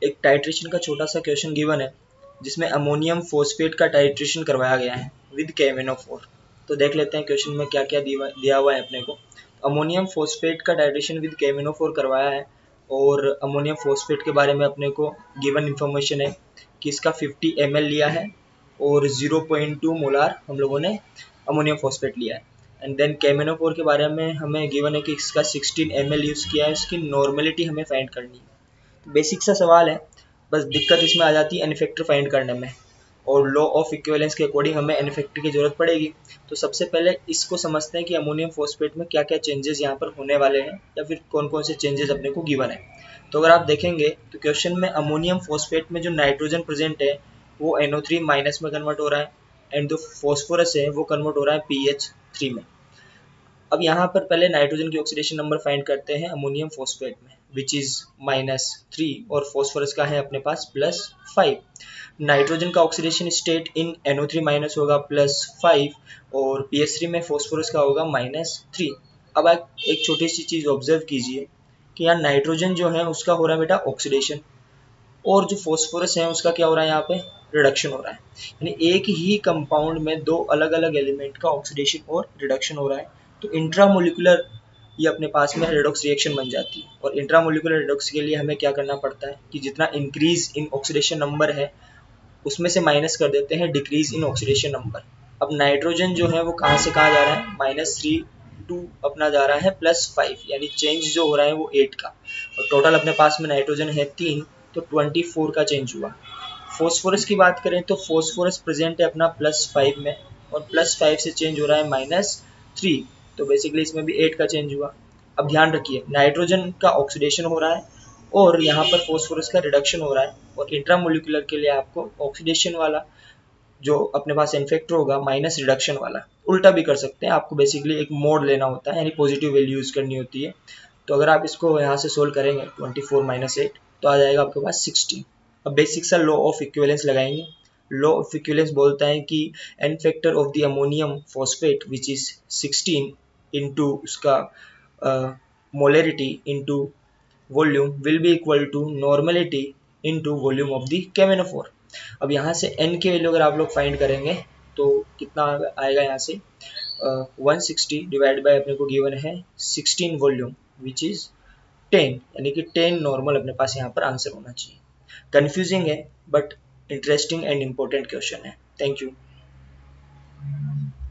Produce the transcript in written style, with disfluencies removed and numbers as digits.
एक टाइट्रेशन का छोटा सा क्वेश्चन गिवन है जिसमें अमोनियम फॉस्फेट का टाइट्रेशन करवाया गया है विद KMnO4। तो देख लेते हैं क्वेश्चन में क्या क्या दिया हुआ है अपने को। अमोनियम फॉस्फेट का टाइट्रेशन विद KMnO4 करवाया है और अमोनियम फॉस्फेट के बारे में अपने को गिवन इन्फॉर्मेशन है कि इसका 50 ml लिया है और 0.2 मोलार हम लोगों ने अमोनियम फॉस्फेट लिया है। एंड देन KMnO4 के बारे में हमें गिवन है कि इसका 16 ml यूज़ किया है। इसकी नॉर्मेलिटी हमें फाइंड करनी है। बेसिक सा सवाल है, बस दिक्कत इसमें आ जाती है एन फैक्टर फाइंड करने में और लॉ ऑफ इक्विवेलेंस के अकॉर्डिंग हमें एन फैक्टर की जरूरत पड़ेगी। तो सबसे पहले इसको समझते हैं कि अमोनियम फॉस्फेट में क्या क्या चेंजेस यहाँ पर होने वाले हैं या फिर कौन कौन से चेंजेस अपने को गिवन है। तो अगर आप देखेंगे तो क्वेश्चन में अमोनियम फॉस्फेट में जो नाइट्रोजन प्रेजेंट है वो NO3 माइनस में कन्वर्ट हो रहा है एंड जो फॉस्फोरस है वो कन्वर्ट हो रहा है PH3 में। अब यहाँ पर पहले नाइट्रोजन की ऑक्सीडेशन नंबर फाइंड करते हैं अमोनियम फॉस्फेट में विच इज -3 और फॉस्फोरस का है अपने पास +5। नाइट्रोजन का oxidation state in NO3 minus होगा +5 और PH3 में फॉस्फोरस का होगा -3। अब आप एक छोटी सी चीज़ ऑब्जर्व कीजिए कि यहाँ नाइट्रोजन जो है उसका हो रहा है बेटा ऑक्सीडेशन और जो फॉस्फोरस है उसका क्या हो रहा है यहाँ पे रिडक्शन हो रहा है। यानी एक ही कंपाउंड में दो अलग अलग एलिमेंट का ऑक्सीडेशन और रिडक्शन हो रहा है। तो इंट्रामोलिकुलर ये अपने पास में रेडॉक्स रिएक्शन बन जाती है और इंट्रामोलिकुलर रेडॉक्स के लिए हमें क्या करना पड़ता है कि जितना इंक्रीज इन ऑक्सीडेशन नंबर है उसमें से माइनस कर देते हैं डिक्रीज इन ऑक्सीडेशन नंबर। अब नाइट्रोजन जो है वो कहाँ से कहाँ जा रहा है -3 टू अपना जा रहा है +5 यानी चेंज जो हो रहा है वो 8 का और टोटल अपने पास में नाइट्रोजन है 3 तो 24 का चेंज हुआ। फॉस्फोरस की बात करें तो फॉस्फोरस प्रेजेंट है अपना +5 में और +5 से चेंज हो रहा है -3 तो बेसिकली इसमें भी 8 का चेंज हुआ। अब ध्यान रखिए नाइट्रोजन का ऑक्सीडेशन हो रहा है और यहाँ पर फॉस्फोरस का रिडक्शन हो रहा है और इंट्रामोलिकुलर के लिए आपको ऑक्सीडेशन वाला जो अपने पास इन्फेक्टर होगा माइनस रिडक्शन वाला उल्टा भी कर सकते हैं। आपको बेसिकली एक मोड लेना होता है यानी पॉजिटिव वैल्यू यूज करनी होती है। तो अगर आप इसको यहाँ से सोल्व करेंगे 24 - 8 तो आ जाएगा आपके पास 16। अब बेसिक सा लॉ ऑफ इक्विवेलेंस लगाएंगे। लॉ ऑफ इक्विवेलेंस बोलता है कि n factor of the ammonium phosphate which is 16 into उसका molarity into volume will be equal to normality into volume of the KMnO4। अब यहाँ से n की वैल्यू अगर आप लोग फाइंड करेंगे तो कितना आएगा यहाँ से 160 डिवाइड बाय अपने को गिवन है 16 वॉल्यूम विच इज 10 यानी कि 10 नॉर्मल अपने पास यहाँ पर आंसर होना चाहिए। कंफ्यूजिंग है but interesting and important question है। Thank you.